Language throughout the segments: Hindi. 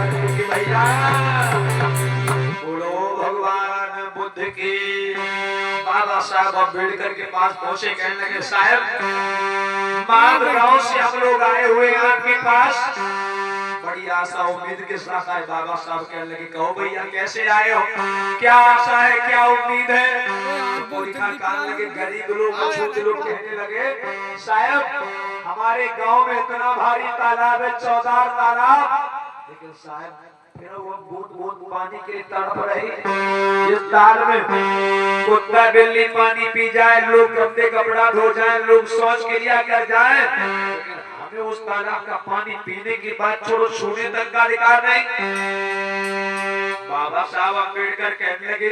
भैया बोलो भगवान बुद्ध की। बाबा साहब अम्बेडकर के पास पहुंचे, कहने लगे साहब माध गांव से हम लोग आए हुए हैं आपके पास, बड़ी आशा उम्मीद के साथ आए। बाबा साहब कहने लगे कहो भैया कैसे आए हो, क्या आशा है, क्या उम्मीद है? तो कहने लगे गरीब लोग छोटे लोग कहने लगे साहब हमारे गांव में इतना भारी तालाब है, 14 तालाब, लेकिन साहब फिर वो बूंद बूंद पानी के लिए तड़प रही। इस ताल में कुत्ता बिल्ली पानी पी जाए, लोग गंदे कपड़ा धो जाए, लोग शौच क्रिया कर जाए, लेकिन हमें उस तालाब का पानी पीने की बात छोड़ो, छूने तक का अधिकार नहीं। बाबा साहब अम्बेडकर कहने लगे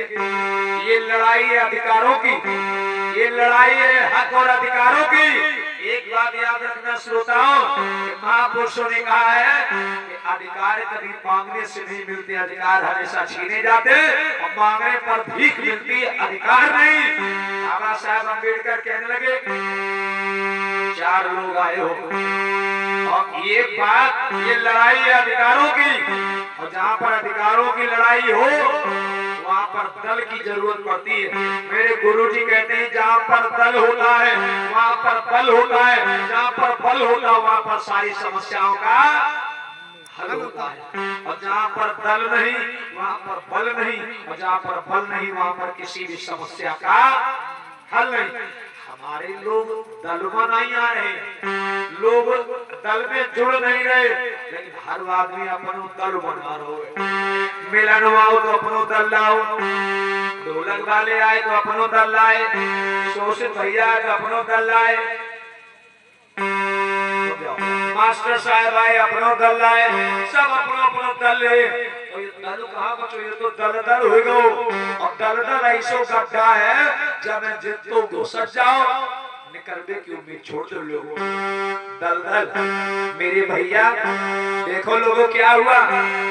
ये लड़ाई है अधिकारों की, ये लड़ाई है हक और अधिकारों की। एक बात याद रखना श्रोताओं, महापुरुषों ने कहा है कि अधिकार कभी मांगने से नहीं मिलते, अधिकार हमेशा छीने जाते और मांगने पर भीख मिलती है, अधिकार नहीं। बाबा साहब अम्बेडकर कहने लगे 4 लोग आए हो और ये बात, ये लड़ाई है अधिकारों की, और जहाँ पर अधिकारों की लड़ाई हो वहाँ पर दल की जरूरत पड़ती है। मेरे गुरुजी कहते हैं जहाँ पर दल होता है वहाँ पर बल होता है, जहाँ पर बल होता है वहाँ पर सारी समस्याओं का हल होता है, और जहाँ पर दल नहीं वहाँ पर बल नहीं, और जहाँ पर बल नहीं वहाँ पर किसी भी समस्या का हल नहीं। हमारे लोग दल में नहीं आ रहे, लोग दल में जुड़ नहीं रहे, लेकिन हर आदमी अपनो दल बना रहे। मिलन आओ तो अपनो दल लाओ, ढोलक वाले आए तो अपनो दल लाए, शोषित भैया आए तो अपनो दल लाए, मास्टर साहब आए अपनो दल लाए, सब अपनो अपनो दल ले। तो ये दल कहाँ बचो, ये तो दल दल हो गो, और दल दल ऐसो गड्ढा है जब मैं जितो तो सज जाओ, निकलने की उम्मीद छोड़ दो लोगों। दल दल मेरे भैया देखो लोगों क्या हुआ।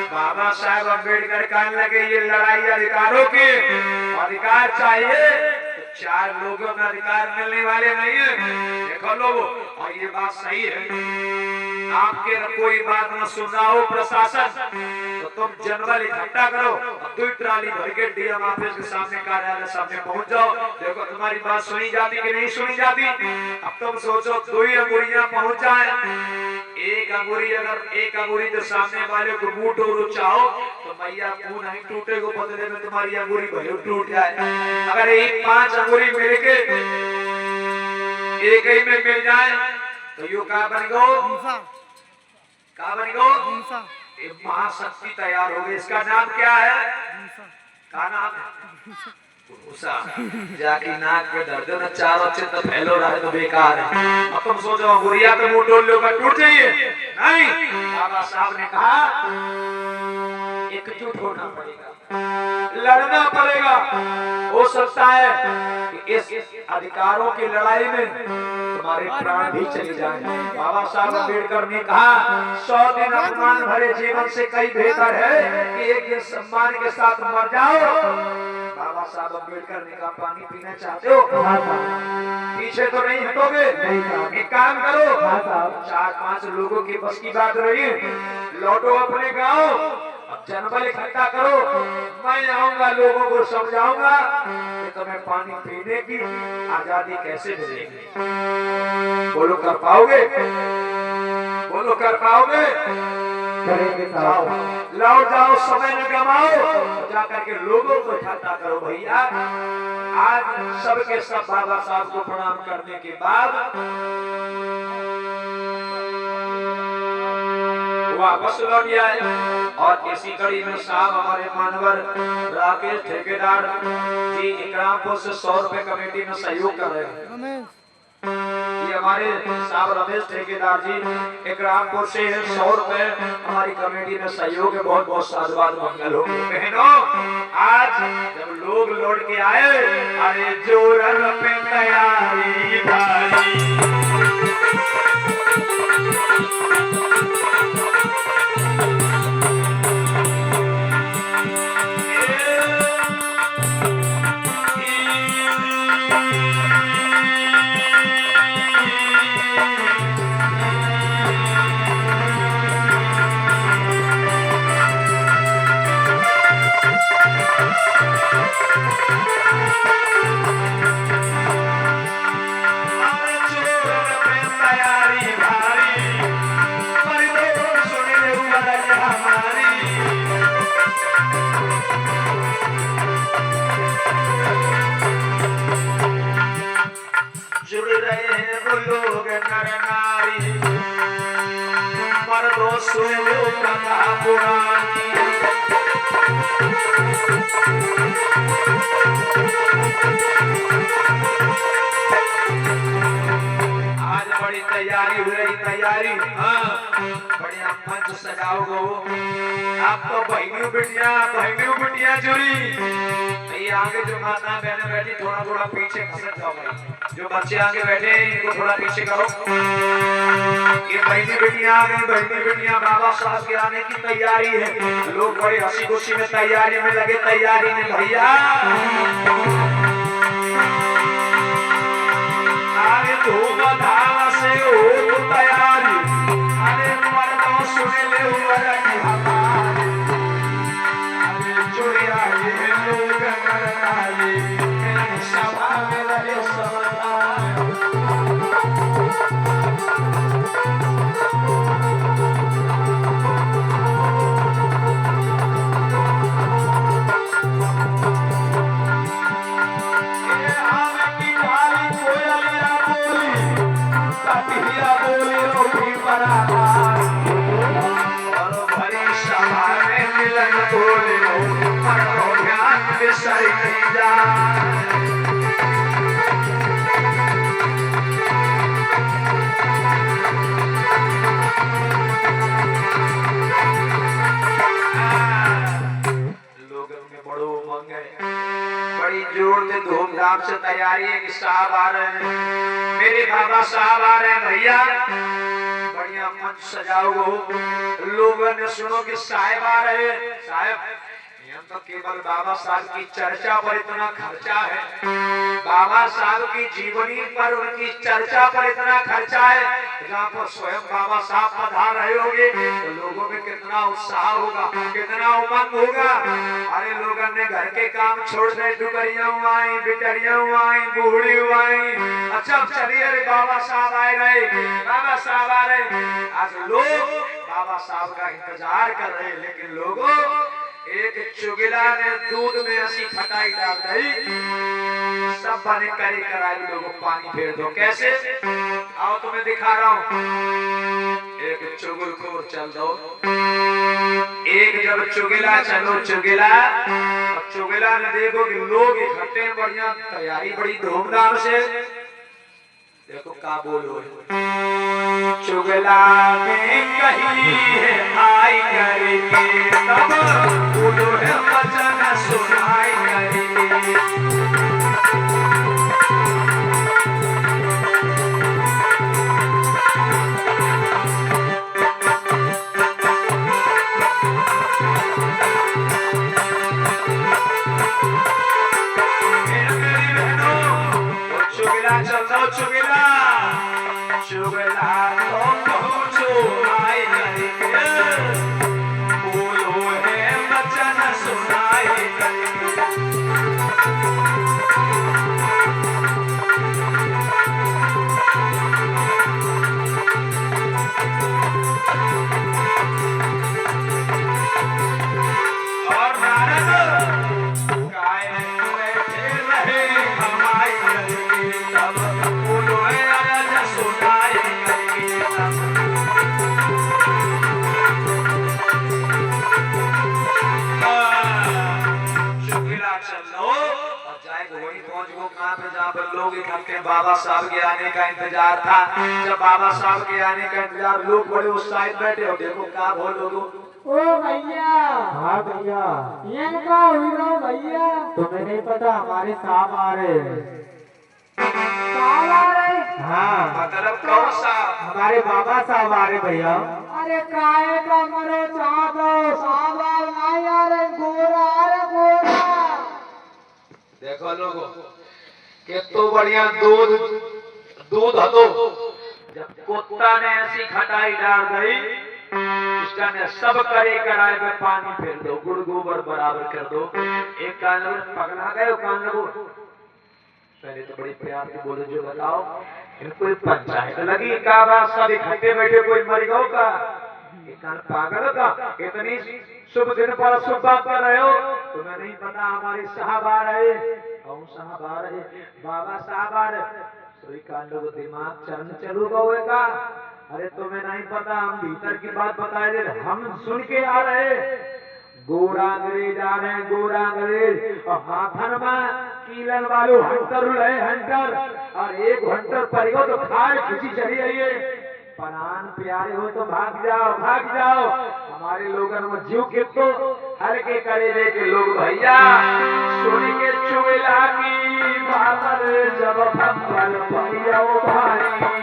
बाबा साहब अम्बेडकर कहने लगे ये लड़ाई अधिकारों की, अधिकार चाहिए 4 लोगों का अधिकार मिलने वाले नहीं है। देखो लोगों, और ये बात सही है, आपके कोई बात न सुना हो प्रशासन तो तुम जनबल इकट्ठा करो, 2 ट्राली भर के डीएम ऑफिस के सामने, कार्यालय सामने पहुंच जाओ। देखो तुम्हारी बात सुनी जाती कि नहीं सुनी जाती। अब तुम सोचो 2 ही अंगुरियां पहुंच जाए, एक अंगुरी, अगर एक अंगुरी तो सामने वाले को मुंह टोरो चाहो तो मैया मुंह नहीं टूटे को बदले में तुम्हारी अंगुरी भले टूट जाए। अगर एक 5 अंगुरी मिलके एक ही में मिल जाए तो यो क्या बन गो, क्या बन गो, महाशक्ति तैयार हो गई। इसका नाम क्या है, क्या नाम है, जाकी नाक पे दर्द न 4 अच्छे तो फैलो रहा है तो बेकार है। अब तुम सोचो अंगुरिया तो मुंह टोल लो टूट जाइए, नहीं। बाबा साहब ने कहा एकजुट होना पड़ेगा, लड़ना पड़ेगा। हो सकता है कि इस अधिकारों की लड़ाई में तुम्हारे प्राण भी चले जाएं। बाबा साहब अम्बेडकर ने कहा 100 दिन अपमान भरे जीवन से कई बेहतर है कि एक दिन सम्मान के साथ मर जाओ। बाबा साहब अम्बेडकर ने कहा पानी पीना चाहते हो, पीछे तो नहीं हटोगे, एक काम करो 4-5 लोगों की बस की बात रही, लौटो अपने गांव, अब जनबल इकट्ठा करो, मैं आऊंगा लोगों को समझाऊंगा कि तुम्हें पानी पीने की आजादी कैसे मिलेगी। बोलो कर पाओगे, बोलो कर पाओगे, जाओ लौट जाओ, समय न गवाओ, जाकर के लोगों को इकट्ठा करो। भैया आज सबके सब बाबा साहब को प्रणाम करने के बाद वापस लौट आए, और इसी कड़ी में साहब हमारे मानवर राकेश ठेकेदार जी इकरामपुर से 100 रुपए कमेटी में सहयोग कर रहे हैं। ये हमारे साहब रमेश ठेकेदार जी इकरामपुर से 100 रुपए हमारी कमेटी में सहयोग है। बहुत बहुत साधुवाद मंगल हो। बहनों आज जब लोग लौट के आए, अरे जोरन पे तैयारी भाई, कथा पुरानी। आज बड़ी तैयारी हो रही, तैयारी। हाँ, बढ़िया मंच सजाओ गो। आप तो बहनियों बिटिया जुड़ी। ये आगे जो माता बहने बैठी थोड़ा थोड़ा पीछे खसक जाओ भाई। जो बच्चे आगे बैठे इनको थोड़ा पीछे करो। ये बहनी बिटिया बाबा साहब के आने की तैयारी है। लोग बड़े हंसी खुशी में तैयारी में लगे, तैयारी में भैया अरे धूम धाम से हो तैयारी। अरे मर्दों सुने ले उमरनी हमारी। अरे चुड़िया ये लोग करनाली मेरी सभा में रहे समाधान। बड़ी जोर से धूमधाम से तैयारी है कि साहब आ रहे हैं, मेरे बाबा साहब आ रहे हैं भैया। बढ़िया मंच सजाओ गो। लोगों ने सुनो कि साहब आ रहे हैं। साहब तो केवल बाबा साहब की चर्चा पर इतना खर्चा है। बाबा साहब की जीवनी पर उनकी चर्चा पर इतना खर्चा है। जहाँ पर स्वयं बाबा साहब पधार रहे होंगे तो लोगों में कितना उत्साह होगा, कितना उमंग होगा। अरे लोगों ने घर के काम छोड़ दे, डुकरियां आई, बिटरियां आई, बूढ़ी आई। अच्छा चलिए, अरे बाबा साहब आए रहे, बाबा साहब आ रहे। आज लोग बाबा साहब का इंतजार कर रहे हैं, लेकिन लोगों एक चुगला ने दूध में ऐसी खटाई डाल दी, सब बने करे कराए लोगों पानी फेर दो। कैसे? आओ तुम्हें दिखा रहा हूँ। एक चुगल को चल दो। एक जब चुगला चलो चुगला, और चुगला ने देखो कि लोग इकट्ठे, बढ़िया तैयारी बड़ी धूमधाम से। देखो का बोलो चुगला में कही है आई करके, तब बोलो है वचन सुनाई करके। मेरी बहनों चुगला चलो चुगला, चुगला तो पहुंचो आई करके, बोलो है वचन सुनाई करके। और नारद गाय बैठे रहे हमारी करके, तब बोलो है सुनाई करके। चुगला चलो और जाएगा वही पहुंच गो कहाँ पे, जहाँ पर लोग इकट्ठे बाबा साहब के आने का इंतजार था। जब बाबा साहब के आने का इंतजार, लोग बड़े उत्साहित बैठे हो। देखो क्या बोलोगे। ओ भैया। हाँ भैया। ये का हुई रहो भैया। तुम्हें नहीं पता हमारे साहब आ रहे हैं। साहब आ रहे? हाँ। मतलब कौन सा? हमारे बाबा साहब आ रहे भैया। अरे काहे का मरो चाहतो, साहब नहीं आ रहे, गोरा आ रहे, गोरा। देखो लोगो कि तो बढ़िया दूध हतो। जब कुत्ता ने ऐसी खटाई डाल दी, इसका ने सब करे कराए में पानी फेर दो, गुड़ गोबर बराबर कर दो। एक कान पगला गए, कान लगो। पहले तो बड़ी प्यार से बोले, जो बताओ इनको पंचायत लगी का बात, सब इकट्ठे बैठे, कोई मर गो का, पागल का। इतनी शुभ दिन पर शुभ बात कर रहे हो, तुम्हें नहीं पता हमारे साहब आ रहे। कौन साहब आ रहे? बाबा साहब आ रहे। सोई कांडो को दिमाग चरण चलू गए का। अरे तुम्हें नहीं पता, हम भीतर की बात बताए दे, हम सुन के आ रहे। गोरा अंग्रेज आ रहे हैं, गोरा अंग्रेज, और हाथन में कीलन वालो हंटर रहे, हंटर, और एक हंटर परिगो तो खाए खुशी चली आइए। प्राण प्यारे हो तो भाग जाओ, भाग जाओ। हमारे लोगन में जीव के तो हल्के करे दे के लोग भैया सुन के चुगला की बाबर जब फंगल भैया ओ भाई।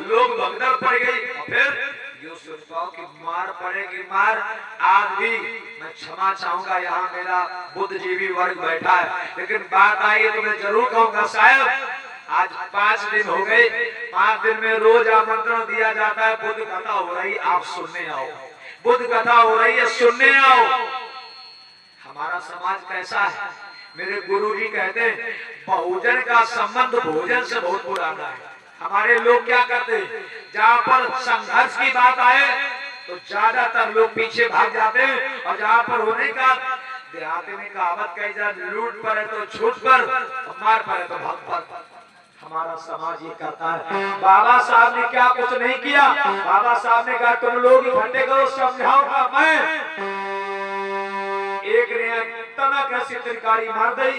लोग भगदड़ पड़ गई। फिर यो सुनपाओ कि मार पड़ेगी मार, आज भी मैं क्षमा चाहूंगा, यहाँ मेरा बुद्धिजीवी वर्ग बैठा है, लेकिन बात आई तो मैं जरूर कहूंगा साहब, आज 5 दिन हो गए, 5 दिन में रोज आमंत्रण दिया जाता है, बुद्ध कथा हो रही, आप सुनने आओ, बुद्ध कथा हो रही है, सुनने आओ। हमारा समाज कैसा है, मेरे गुरु जी कहते हैं बहुजन का संबंध भोजन से बहुत पुराना है। हमारे लोग क्या करते हैं, जहाँ पर संघर्ष की बात आए तो ज्यादातर लोग पीछे भाग जाते हैं, और जहाँ पर होने का देहाती में कहावत कही जाए, लूट पर है तो छूट पर, मार पर है तो भाग पर। हमारा समाज ये करता है। बाबा साहब ने क्या कुछ नहीं किया, बाबा साहब ने कहा तुम लोग इकट्ठे करो, समझाऊंगा मैं। एक ने तना कैसी तरकारी मार दी,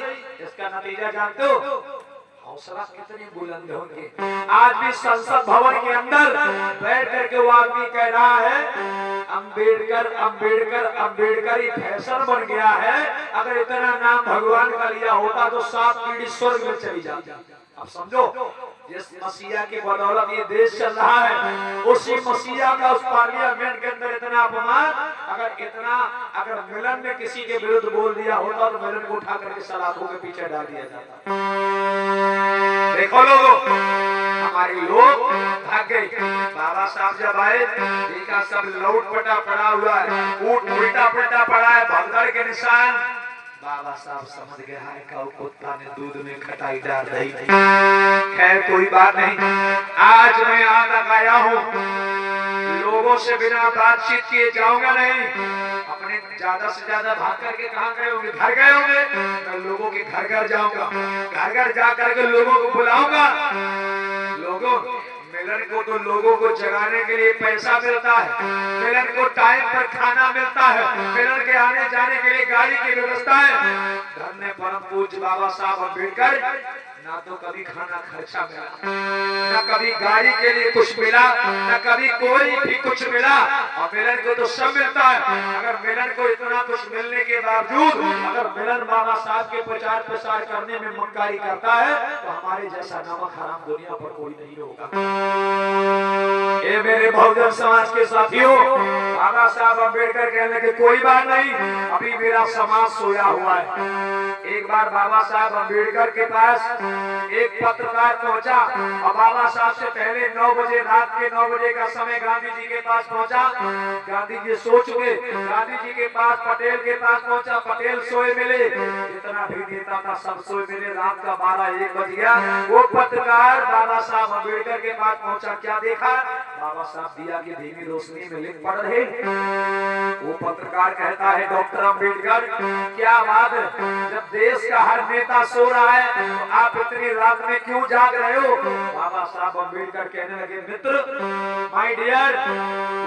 इसका नतीजा जानते हो, हौसला कितने बुलंद होंगे। आज भी संसद भवन के अंदर बैठ करके वो आदमी कह रहा है अंबेडकर अंबेडकर अंबेडकर, ये फैशन बन गया है, अगर इतना नाम भगवान का लिया होता तो 7 पीढ़ी स्वर्ग में चली जाती। अब समझो, जिस मसीहा की बदौलत ये देश चल रहा है, उसी मसीहा का उस पार्लियामेंट के अंदर इतना अपमान, अगर मिलन ने किसी के विरुद्ध बोल दिया होता तो मिलन को उठा करके सलाखों के पीछे डाल दिया जाता। देखो लोगों, हमारे लोग भाग गए। बाबा साहब जब आए देखा सब लौट पटा पड़ा हुआ है, ऊट उल्टा पलटा पड़ा है, भगदड़ के निशान। बाबा साहब समझ गए हाय का कुत्ता ने दूध में खटाई डाल दी। खैर कोई बात नहीं, आज मैं यहाँ तक आया हूँ, लोगों से बिना बातचीत किए जाऊंगा नहीं। अपने ज्यादा से ज्यादा भाग करके कहाँ गए होंगे, घर गए होंगे, मैं लोगों के घर घर जाऊंगा, घर घर जा करके लोगों को बुलाऊंगा। लोगों मिलन को तो लोगों को जगाने के लिए पैसा मिलता है, मिलन को टाइम पर खाना मिलता है, मिलन के आने जाने के लिए गाड़ी की व्यवस्था है। धन्य परम पूज्य बाबा साहब अम्बेडकर, ना तो कभी खाना खर्चा मिला, ना कभी गाड़ी के लिए कुछ मिला, ना कभी कोई भी कुछ मिला, और मिलन को तो सब मिलता है। अगर मिलन को इतना कुछ मिलने के बावजूद अगर मिलन बाबा साहब के प्रचार प्रसार करने में मक्कारी करता है तो हमारे जैसा नमक हराम दुनिया पर कोई नहीं होगा। ये मेरे बहुजन समाज के साथियों, बाबा साहब अम्बेडकर कहने लगे कोई बात नहीं, अभी मेरा समाज सोया हुआ है। एक बार बाबा साहब अम्बेडकर के पास एक पत्रकार पहुंचा और बाबा साहब से पहले 9 बजे, रात के 9 बजे का समय गांधी जी के पास पहुंचा। गांधी जी सो चुके, गांधी जी के पास पटेल के पास पहुंचा, पटेल सोए मिले, जितना भी नेता था सब सोए मिले। रात का 12-1 बज गया। वो पत्रकार बाबा साहब अम्बेडकर के पास पहुंचा, क्या देखा? बाबा साहब दिया की धीमी रोशनी में लिख पढ़ रहे। वो पत्रकार कहता है डॉक्टर अम्बेडकर क्या बात है, जब देश का हर नेता सो रहा है तो आप इतनी रात में क्यों जाग रहे हो? बाबा साहब अम्बेडकर कहने लगे मित्र, माय डियर,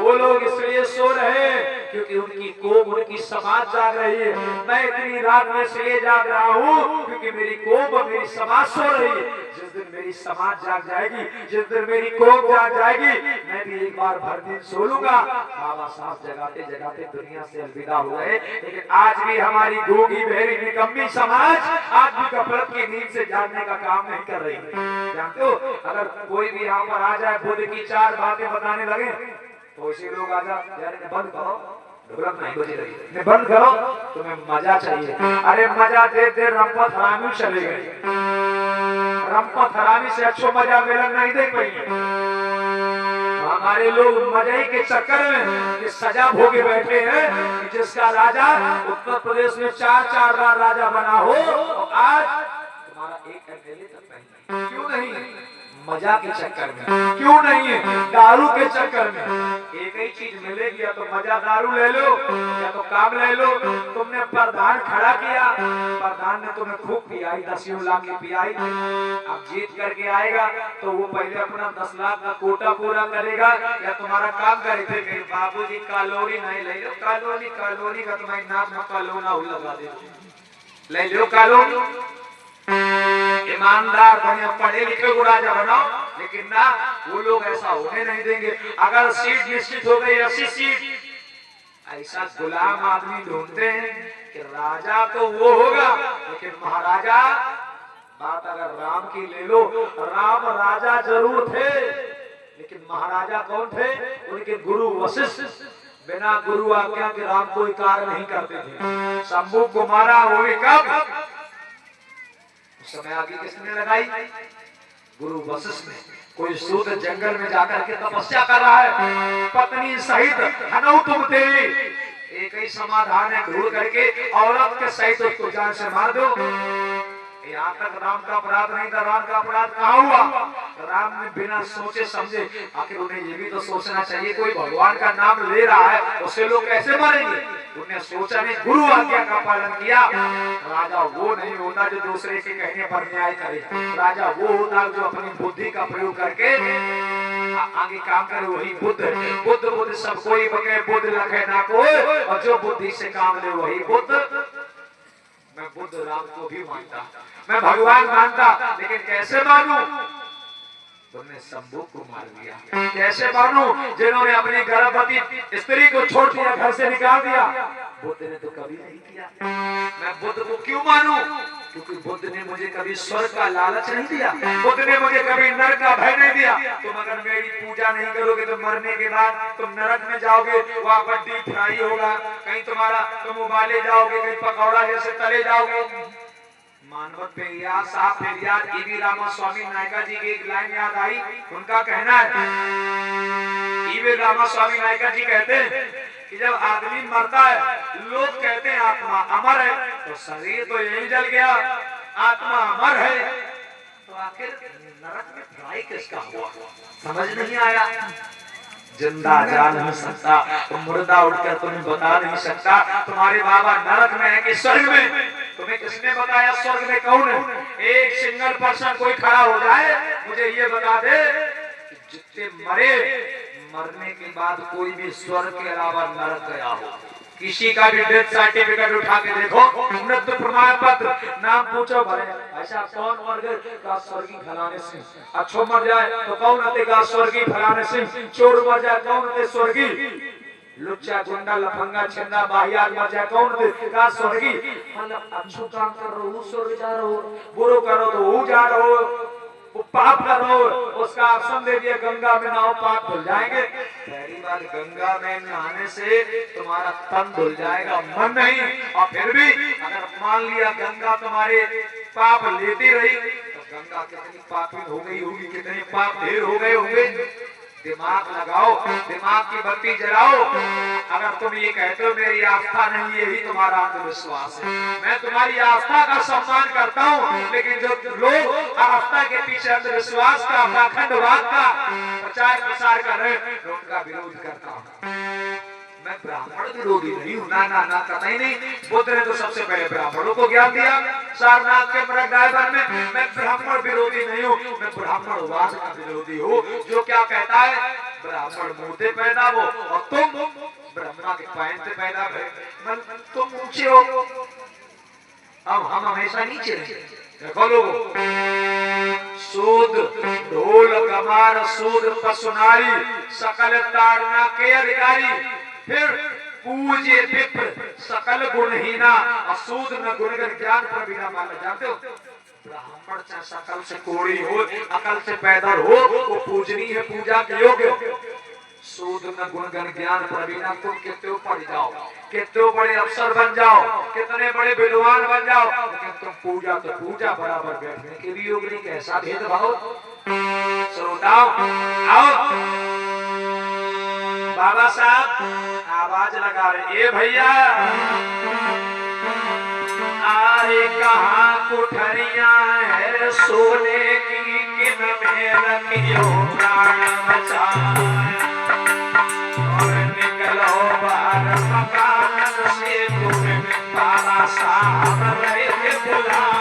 वो लोग इसलिए सो रहे हैं क्योंकि उनकी कौम, उनकी समाज जाग रही है। मैं इतनी रात में इसलिए जाग रहा हूँ क्योंकि मेरी कौम और मेरी समाज सो रही है। जिस दिन मेरी समाज जाग जाएगी, जिस दिन मेरी कौम जाग जाएगी, मैं भी एक बार भर दिन सो लूंगा। बाबा साहब जगाते जगाते दुनिया से अलविदा हो गए। लेकिन आज भी हमारी गूंगी बहरी निकम्मी समाज आज भी गफलत की नींद से जागने का काम नहीं कर रही। जानते हो, अगर कोई भी यहाँ पर आ जाए बुद्ध की 4 बातें बताने लगे तो ऐसे लोग आ जाए, यार बंद करो, ढोलक नहीं बजी रही, बंद करो, तुम्हें मजा चाहिए। अरे मजा दे दे रंपत हरामी चले गए, रंपत हरामी से अच्छो मजा मिलन नहीं देख पाएंगे। हमारे लोग मजे के चक्कर में सजा भोगे बैठे हैं। जिसका राजा उत्तर प्रदेश में 4-4 बार राजा बना हो, आज तुम्हारा एक एमएलए तक नहीं। क्यों नहीं? मजा के चक्कर में। क्यों नहीं है? दारू के चक्कर में। एक ही चीज मिलेगी, या तो मजा दारू ले लो या तो काम ले लो। तुमने प्रधान खड़ा किया, प्रधान ने तुम्हें खूब पियाई, 10 लाख की पियाई। अब जीत करके आएगा तो वो पहले अपना 10 लाख का कोटा पूरा करेगा या तुम्हारा काम करेगा। बाबू जी कॉलोनी नहीं ले लो, कॉलोनी कॉलोनी का तुम्हारी नाक में कॉलोना लगा दे, ले लो कॉलोनी। ईमानदार बने, पढ़े लिखे को राजा बनाओ, लेकिन ना, वो लोग ऐसा होने नहीं देंगे। अगर सीट निश्चित हो गई 80 सीट, ऐसा गुलाम आदमी ढूंढते हैं कि राजा तो वो होगा लेकिन महाराजा। बात अगर राम की ले लो, राम राजा जरूर थे लेकिन महाराजा कौन थे? उनके गुरु वशिष्ठ बिना गुरु आज्ञा के राम कोई कार्य नहीं करते थे। शंभू को मारा वो भी कब? समय आगे किसने लगाई? गुरु वशिष्ठ ने। कोई शूद्र जंगल में जाकर के तपस्या कर रहा है, पत्नी सहित हनौ तुम तेरी, एक ही समाधान है, ढूंढ करके औरत के सहित उसको जान से मार दो। यहाँ तक राम का अपराध नहीं था, राम का अपराध कहाँ हुआ? राम ने बिना सोचे समझे, आखिर उन्हें ये भी तो सोचना चाहिए, कोई भगवान का नाम ले रहा है उससे लोग कैसे मरेंगे? उन्हें सोचा नहीं, गुरु आज्ञा का पालन किया। राजा वो नहीं होता जो दूसरे के कहने पर न्याय करे, राजा वो होता जो अपनी बुद्धि का प्रयोग करके आगे काम करे, वही बुद्ध। बुद्ध बुद्ध सब कोई बगे, बुद्ध लखे ना कोई, और जो बुद्धि से काम ले वही बुद्ध। मैं बुद्ध राम को भी मानता, मैं भगवान मानता, लेकिन कैसे मानूं? तुमने शंभू को मार दिया। कैसे मानूं? जिन्होंने अपनी गर्भवती स्त्री को छोड़ दिया, घर से निकाल दिया। बुद्ध ने तो कभी नहीं किया। मैं बुद्ध को क्यों मानूं? क्योंकि बुद्ध ने मुझे कभी स्वर्ग का लालच नहीं दिया, बुद्ध ने मुझे कभी नरक का भय नहीं दिया। तुम अगर मेरी पूजा नहीं करोगे तो मरने के बाद तुम नरक में जाओगे, वहाँ पर डीप फ्राई होगा, कहीं तुम्हारा तुम उबाले जाओगे, कहीं पकौड़ा जैसे तले जाओगे। मानवत पे याद साहब पे याद ईवी रामास्वामी नायका जी की एक लाइन याद आई। उनका कहना है, ईवी रामास्वामी नायका जी कहते हैं कि जब आदमी मरता है लोग कहते हैं आत्मा अमर है, तो शरीर तो यही जल गया, आत्मा अमर है, तो आखिर नरक में फ्राई किसका हुआ? समझ नहीं आया। जिंदा जा नहीं सकता, तो मुर्दा उठकर तुम्हें बता नहीं सकता तुम्हारे बाबा नरक में है कि स्वर्ग में। तुम्हें किसने बताया स्वर्ग में कौन है? एक सिंगल पर्सन कोई खड़ा हो जाए मुझे ये बता दे कि जितने मरे, मरने के बाद कोई भी स्वर्ग के अलावा नरक गया हो। किसी का भी डेथ सर्टिफिकेट उठा के देखो, मृत्यु प्रमाण पत्र, नाम पूछो, भरे ऐसा कौन मर गए का स्वर्गीय फलाने सिंह, अच्छो मर जाए तो कौन होते का स्वर्गीय फलाने सिंह, चोर मर जाए कौन होते स्वर्गीय, लुच्चा गुंडा लफंगा छिंदा बाहियात मर जाए कौन होते का स्वर्गीय। मतलब अच्छो काम कर रहे हो स्वर्ग जा रहे हो, बुरो करो तो वो जा रहे हो, वो पाप करो उसका ऑप्शन दे दिया गंगा में नाव, पाप भूल जाएंगे। बात, गंगा में नहाने से तुम्हारा तन धुल जाएगा, मन नहीं। और फिर भी अगर मान लिया गंगा तुम्हारे पाप लेती रही तो गंगा कितनी पापी हो गई होगी, कितने पाप ढेर हो गए होंगे। दिमाग लगाओ, दिमाग की बत्ती जलाओ। अगर तुम ये कहते हो मेरी आस्था नहीं, यही तुम्हारा अंधविश्वास है। मैं तुम्हारी आस्था का सम्मान करता हूँ, लेकिन जो लोग आस्था के पीछे अंधविश्वास का, पाखंडवाद का प्रचार प्रसार कर रहे हैं, मैं उनका विरोध करता हूँ। मैं ब्राह्मण विरोधी नहीं हूँ, ना ना ना, कतई नहीं। बुद्ध ने तो सबसे पहले ब्राह्मणों को ज्ञान दिया सारनाथ के मृगडायवर में। मैं ब्राह्मण विरोधी नहीं हूँ, मैं ब्राह्मणवाद का विरोधी हूँ, जो क्या कहता है ब्राह्मण मुंह पैदा हो और तुम ब्रह्मा के पैन से पैदा भरे, तुम ऊंचे हो, अब हम हमेशा नीचे रहे। देखो लोगो, सूद ढोल गमार सूद पसुनारी सकल ताड़ना के अधिकारी, फिर पूजे विप्र सकल गुणहीना असूद न गुणगन ज्ञान पर बिना माना। जानते हो ब्राह्मण चाहे सकल से कोड़ी हो, अकल से पैदा हो, वो पूजनी है, पूजा के योग्य। सूद न गुणगन ज्ञान पर बिना, तुम कितने पढ़ जाओ, कितने बड़े अफसर बन जाओ, कितने बड़े विद्वान बन जाओ, लेकिन तुम पूजा तो पूजा बराबर बैठने के भी योग्य नहीं। कैसा भेदभाव। श्रोताओ आओ, बाबा साहब आवाज लगा रहे, ए भैया आरे कहाँ कुठरियां है सोने की, किन में रखियो प्राण बचाए, और निकलो बाहर मकान से, तुम्हें बाबा साहब रहे बुलाए।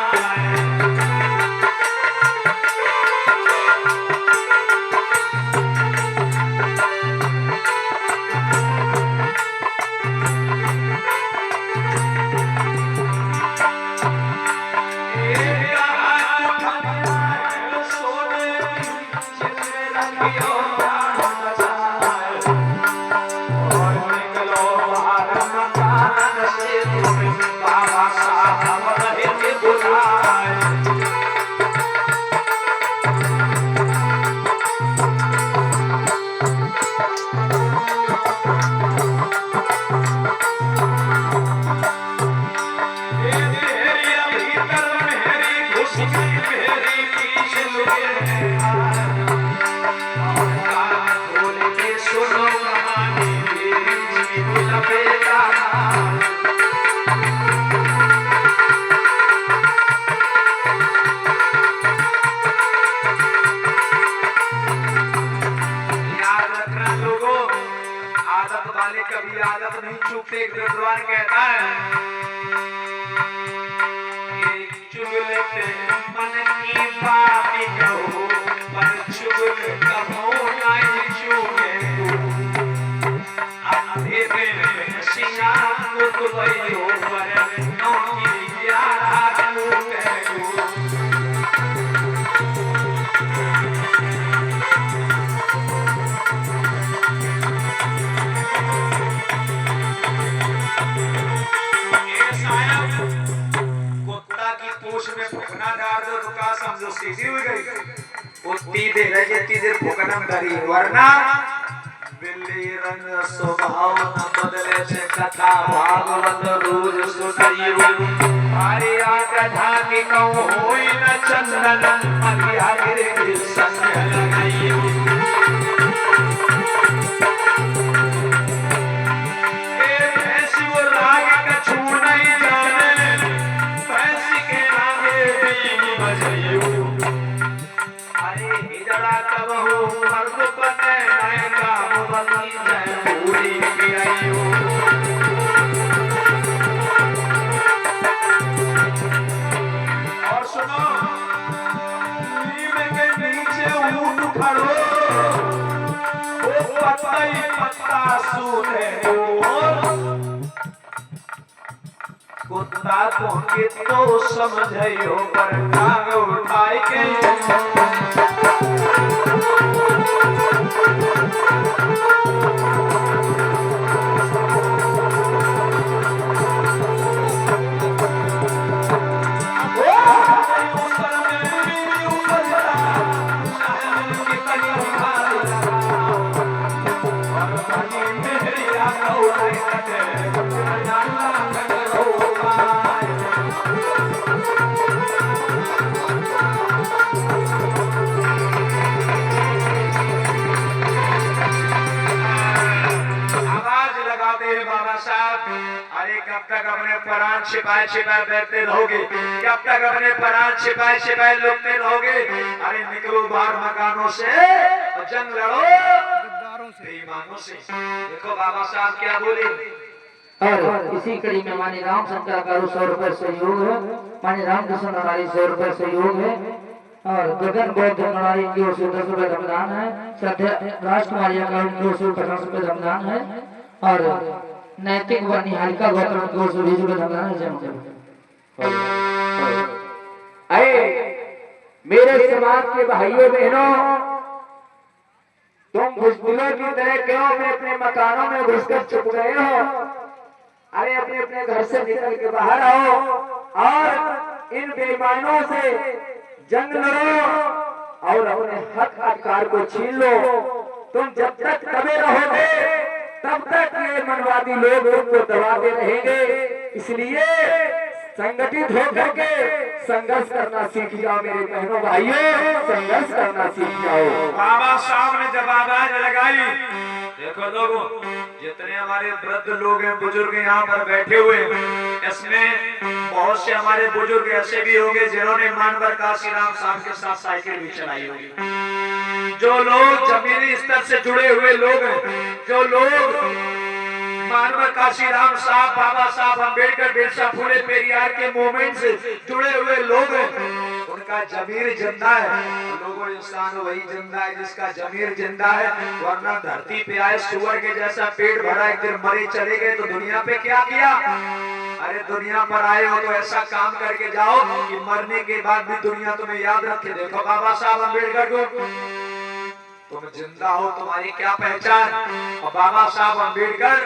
कभी आदत नहीं छूटते। एक विद्वान कहता है चुगलते मन की बात कहो, पर चुगल कहो नहीं चुगे। अंधेरे में सिया गुदगुदो पर नौकी प्यारा लूटे गो। में फुकना डाल दो तो का समझो सीधी हो गई। उतनी देर फुकना करी, वरना बिल्ली रंग स्वभाव न बदले से कथा भागवत रोज सुनाइयो। हरि कथा की कहूँ होई न चंदन, अगिया गिरे संग लगाइयो। और सुनो, नीम के नीचे ऊँट खड़ो, वो पत्ता ही पत्ता सूने कुत्ता तुमके तो समझियो, पर टांग उठाई के आई बटे नाला खंडरो आए आवाज लगाते हैं बाबा साहब, अरे कब तक अपने प्राण छिपाए छिपाए बैठते रहोगे, कब तक अपने प्राण छिपाए छिपाए लुकते रहोगे। अरे निकलो बाहर मकानों से, जंग लड़ो बेईमानों से। देखो बाबा साहब क्या बोले। और इसी कड़ी में मानी राम शंकर का 100 रुपए सहयोग है, मानी रामकृष्ण नरारी 100 रुपए सहयोग है, और गगन बौद्ध नरारी की ओर से 10 रुपए रमदान है, श्रद्धा राजकुमारी अकाउंट की ओर से 50 रुपए रमदान है, और नैतिक व निहारिका गौतम की ओर से 20 रुपए रमदान है। मेरे समाज के भाइयों बहनों, तुम बुजदिलों की तरह क्यों अपने मकानों में घुसकर चुप गए हो? अरे अपने अपने घर से निकल के बाहर आओ और इन बेईमानों से जंग लड़ो और अपने हक अधिकार को छीन लो। तुम जब तक दबे रहोगे तब तक ये मनवादी लोग तुमको दबाते रहेंगे। इसलिए संगठित होकर के संघर्ष करना सीख जाओ मेरे बहनों भाइयों, संघर्ष करना सीख जाओ। बाबा साहब ने जब आवाज लगाई, देखो लोगों, जितने हमारे वृद्ध लोग हैं, बुजुर्ग यहाँ पर बैठे हुए हैं, इसमें बहुत से हमारे बुजुर्ग ऐसे भी होंगे जिन्होंने मानवर काशीराम साहब के साथ साइकिल भी चलाई होगी। जो लोग जमीनी स्तर से जुड़े हुए लोग हैं, जो लोग मानवर काशीराम साहब, बाबा साहब अम्बेडकर, बिरसा फुले पेरियार के मूवमेंट से जुड़े हुए लोग हैं, उनका जमीर जिंदा है। लोगों, इंसान वही जिंदा है जिसका जमीर जिंदा है, वरना धरती पे आए सुअर के जैसा पेट भरा, एक दिन मरे चले गए तो दुनिया पे क्या किया? अरे दुनिया पर आए हो तो ऐसा काम करके जाओ कि मरने के बाद भी दुनिया तुम्हें याद रखे। देखो बाबा साहब अम्बेडकर को, तुम जिंदा हो, तुम्हारी क्या पहचान? और बाबा साहब अम्बेडकर,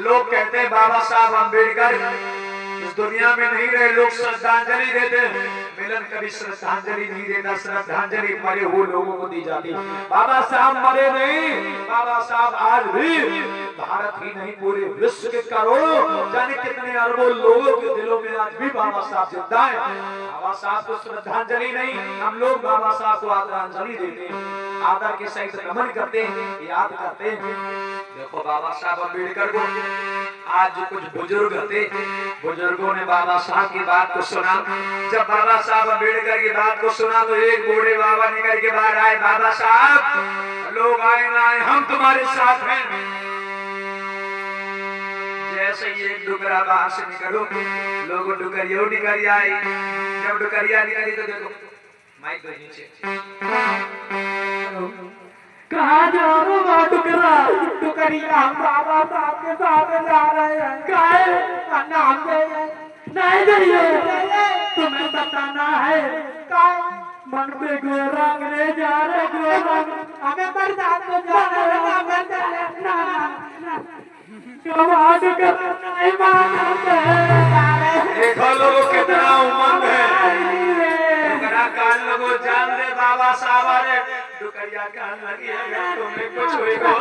लोग कहते हैं बाबा साहब अम्बेडकर इस दुनिया में नहीं रहे, लोग श्रद्धांजलि देते हैं। मिलन कभी श्रद्धांजलि नहीं देता, श्रद्धांजलि मरे हुए लोगों को दी जाती। बाबा साहब मरे नहीं, बाबा साहब आज भी भारत ही नहीं पूरे विश्व के करोड़ों जाने कितने अरबों लोगों के दिलों में आज भी बाबा साहब जिंदा है। बाबा साहब को श्रद्धांजलि नहीं, हम लोग बाबा साहब को आदरांजलि देते हैं, आदर के सहित नमन करते हैं, याद करते हैं। देखो बाबा साहब अम्बेडकर को आज कुछ बुजुर्ग थे, बुजुर्गों ने बाबा साहब की बात को सुना। जब बाबा साहब अम्बेडकर की बात को सुना तो एक बूढ़े बाबा निकल के बाहर आए, बाबा साहब लोग आए ना आए, हम तुम्हारे साथ हैं। जैसे ही एक डुकरा बाहर से निकलो, लोग डुकरिया निकल आई। जब डुकरिया निकली तो देखो माइक दो नीचे, कहाँ जा रहे हो डुकरा? डुकरिया हम बाबा साहब के साथ जा रहे हैं। का नाम दे? नहीं जाइए, तुम्हें बताना है। मन पे गोरा अंग्रेज जा रहे, गोरा हमें बरसात में जाना देखो लोगों कितना उमंग है। डुकरा कान लोगो जान दे बाबा साहब, अरे डुकरिया कान लगी है, तुम्हें कुछ होएगा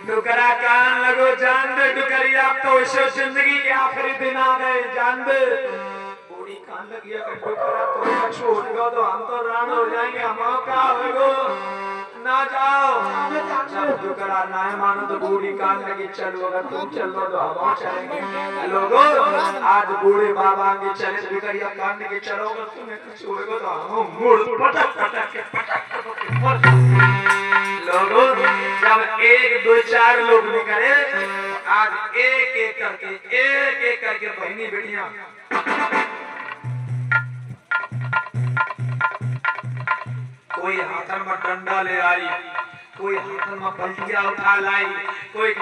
डुकरा कान लगो जान दे। डुकरिया अब तो इसे जिंदगी के आखिरी दिन आ गए, जान दे। बूढ़ी कान लगी है, डुकरा तो छोड़ गो तो हम तो राण हो जाएंगे, हम क्या होगो ना जाओ। जब डुकरा ना मानो तो बूढ़ी कान लगी, चलो अगर तुम चलो तो हम चलेंगे। लोगों आज बूढ़े बाबा आगे चले, डुकरिया कान लगी, चलो अगर तुम्हें कुछ होगा तो हम मुड़ पटक पटक के लोगों। जब 1 2 4 लोग निकले, आज एक एक करके बहनी बेटियां कोई हाथ में डंडा ले आई, कोई हाथ में बल्टिया उठा लाई, कोई